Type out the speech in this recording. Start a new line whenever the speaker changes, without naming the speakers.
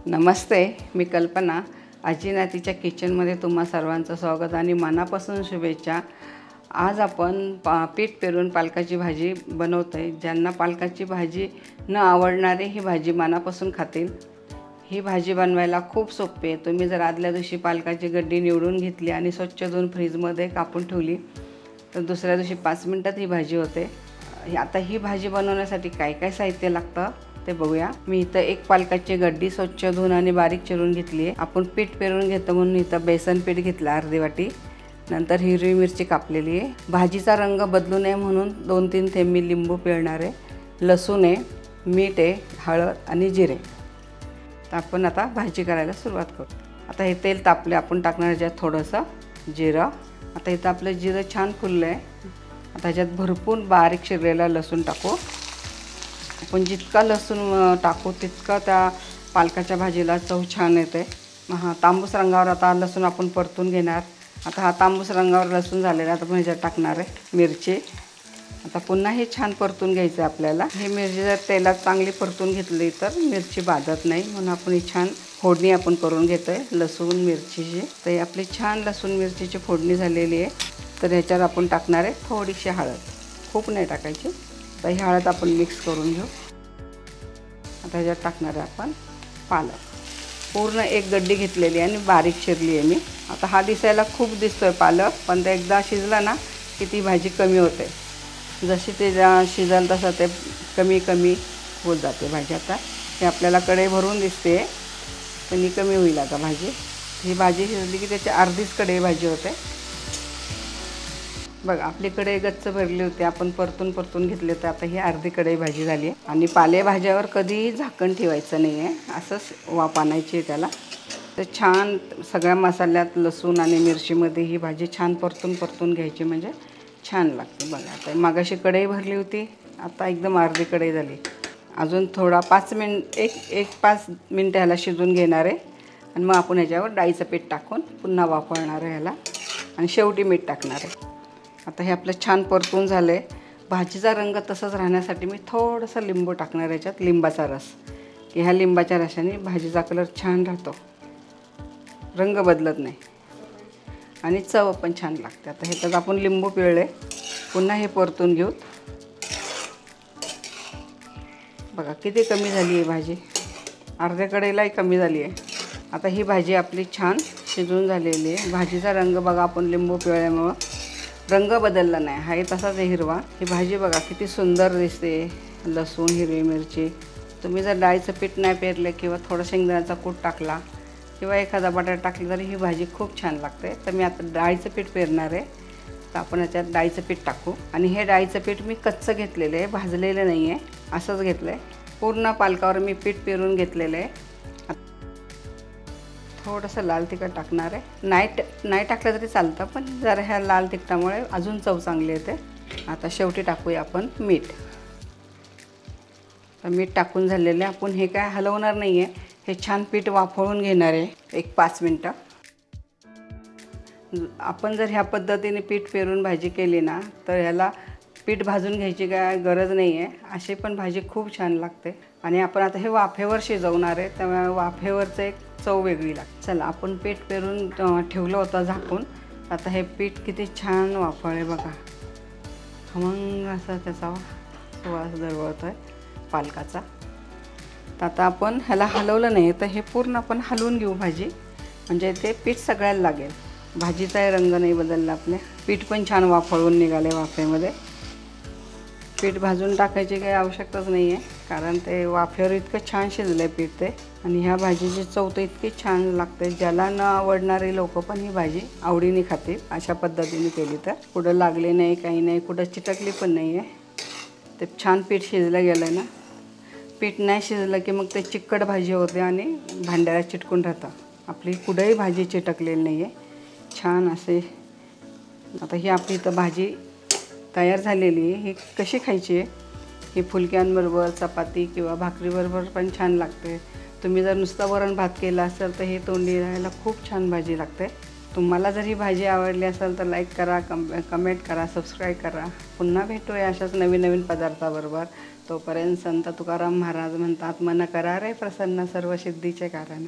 नमस्ते, मी कल्पना. आजी नातीच्या किचनमध्ये तुम्हा सर्वांचं स्वागत आणि मनापासून शुभेच्छा. आज आपण पीठ पेरून पालकाची भाजी बनवतो आहे. ज्यांना पालकाची भाजी न आवडणारे ही भाजी मनापासून खातील. ही भाजी बनवायला खूप सोपी आहे. तुम्ही जर आदल्या दिवशी पालकाची गड्डी निवडून घेतली आणि स्वच्छ धुवून फ्रीजमध्ये कापून ठेवली तर दुसऱ्या दिवशी 5 मिनिटात ही भाजी होते. आता ही भाजी बनवण्यासाठी काय काय साहित्य लागतं ते बघूया. मी इथं एक पालकाची गड्डी स्वच्छ धुवून आणि बारीक चिरून घेतली आहे. आपण पीठ पेरून घेतो म्हणून इथं बेसन पीठ घेतलं अर्धी वाटी. नंतर हिरवी मिरची कापलेली आहे. भाजीचा रंग बदलू नये म्हणून 2-3 थेंब मी लिंबू पिळणार आहे. लसूण आहे, मीठ आहे, हळद आणि जिरे. तर आपण आता भाजी करायला सुरुवात करू. आता हे तेल तापले, आपण टाकणार ह्याच्यात थोडंसं जिरं. आता इथं आपलं जिरं छान फुललं आहे. आता ह्याच्यात भरपूर बारीक चिरलेला लसूण टाकू. आपण जितका लसूण टाकू तितका त्या पालकाच्या भाजीला चव छान येते. तांबूस रंगावर आता लसूण आपण परतून घेणार. आता हा तांबूस रंगावर लसूण झालेला आता आपण ह्याच्यात टाकणार आहे मिरची. आता पुन्हा हे छान परतून घ्यायचं आहे आपल्याला. ही मिरची जर तेलात चांगली परतून घेतली तर मिरची भाजत नाही, म्हणून आपण ही छान फोडणी आपण करून घेतो आहे लसूण मिरचीची. तर आपली छान लसूण मिरचीची फोडणी झालेली आहे. तर ह्याच्यावर आपण टाकणार आहे थोडीशी हळद, खूप नाही टाकायची. तर ही हळद आपण मिक्स करून घेऊ. आता ह्याच्यात टाकणार आहे आपण पालक. पूर्ण एक गड्डी घेतलेली आहे आणि बारीक चिरली आहे मी. आता हा दिसायला खूप दिसतोय पालक, पण ते एकदा शिजला ना की ती भाजी कमी होते. जशी ते शिजल तसं ते कमी कमी होत जाते भाजी. आता हे आपल्याला कढई भरून दिसते, पण ही कमी होईल आता भाजी. ही भाजी शिजली की त्याची अर्धीच कढई भाजी होते. बघ, आपली कढई गच्च भरली होती, आपण परतून घेतले तर आता ही अर्धी कढई भाजी झाली आहे. आणि पालेभाज्यावर कधीही झाकण ठेवायचं नाही आहे, असंच वाफ आणायची आहे त्याला. तर छान सगळ्या मसाल्यात लसूण आणि मिरचीमध्ये ही भाजी छान परतून घ्यायची, म्हणजे छान लागते. बघा, आता मागाशी कढई भरली होती, आता एकदम अर्धी कढई झाली. अजून थोडा 5 मिनटं ह्याला शिजून घेणार आहे. आणि मग आपण ह्याच्यावर डाळीचं पीठ टाकून पुन्हा वापरणार आहे ह्याला. आणि शेवटी मीठ टाकणार आहे. आता हे आपलं छान परतून झालं आहे. भाजीचा रंग तसंच राहण्यासाठी मी थोडंसं लिंबू टाकणार ह्याच्यात, लिंबाचा रस. की ह्या लिंबाच्या रसाने भाजीचा कलर छान राहतो, रंग बदलत नाही आणि चव पण छान लागते. आता ह्याच्यात आपण लिंबू पिळले, पुन्हा हे परतून घेऊ. बघा किती कमी झाली आहे भाजी, अर्ध्या कढईलाही कमी झाली आहे. आता ही भाजी आपली छान शिजून झालेली आहे. भाजीचा रंग बघा, आपण लिंबू पिळल्यामुळं रंग बदलला नाही, हा तसाच आहे हिरवा. ही भाजी बघा किती सुंदर दिसते. लसूण, हिरवी मिरची. तुम्ही जर डाळीचं पीठ नाही पेरले किंवा थोडं शेंगदाण्याचा कूट टाकला किंवा एखादा बटाटा टाकला तरी ही भाजी खूप छान लागते. तर मी आता डाळीचं पीठ पेरणार आहे. तर आपण याच्यात डाळीचं पीठ टाकू. आणि हे डाळीचं पीठ मी कच्चं घेतलेलं आहे, भाजलेलं नाही आहे, असंच घेतलं आहे. पूर्ण पालकावर मी पीठ पेरून घेतलेलं आहे. थोडंसं लाल तिखट टाकणार आहे. नाही टाकलं तरी चालतं, पण जरा ह्या लाल तिखटामुळे अजून चव चांगली येते. आता शेवटी टाकूया आपण मीठ. तर मीठ टाकून झालेलं आहे. आपण हे काय हलवणार नाही आहे, हे छान पीठ वाफळून घेणार आहे एक 5 मिनटं. आपण जर ह्या पद्धतीने पीठ पेरून भाजी केली ना तर ह्याला पीठ भाजून घ्यायची काय गरज नाही आहे. अशी पण भाजी खूप छान लागते. आणि आपण आता हे वाफेवर शिजवणार आहे, त्यामुळे वाफेवरचं एक चव वेगळी लागते. चला, आपण पीठ पेरून ठेवलं होतं झाकून. आता हे पीठ किती छान वाफळे बघा, खमंग असा त्याचा सुवास दरवळतो आहे पालकाचा. तर आता आपण ह्याला हलवलं नाही तर हे पूर्ण आपण हलवून घेऊ भाजी, म्हणजे ते पीठ सगळ्याला लागेल. भाजीचाही रंग नाही बदलला आपल्या. पीठ पण छान वाफळून निघाले वाफेमध्ये. पीठ भाजून टाकायची काही आवश्यकताच नाही आहे, कारण ते वाफेवर इतकं छान शिजलं आहे पीठ ते. आणि ह्या भाजीची चव तर इतकी छान लागते, ज्याला न आवडणारे लोक पण ही भाजी आवडीने खातील अशा पद्धतीने केली तर. कुठं लागले नाही, काही नाही, कुठं चिटकली पण नाही आहे. ते छान पीठ शिजलं गेलं आहे ना. पीठ नाही शिजलं की मग ते चिकट भाजी होते आणि भांड्याला चिटकून राहतं. आपली कुठंही भाजी चिटकलेली नाही आहे, छान असे. आता ही आपली इथं भाजी तयार झालेली आहे. ही कशी खायची आहे, ही फुलक्यांबरोबर, चपाती किंवा भाकरीबरोबर पण छान लागते. तुम्ही जर नुसतं वरण भात केला असेल तर हे तोंडी राहायला खूप छान भाजी लागते. तुम्हाला जर ही भाजी आवडली असेल तर लाईक करा, कमेंट करा, सबस्क्राईब करा. पुन्हा भेटूया अशाच नवीन नवीन पदार्थाबरोबर. तोपर्यंत संत तुकाराम महाराज म्हणतात, मन करा रे प्रसन्न सर्व सिद्धीचे कारण.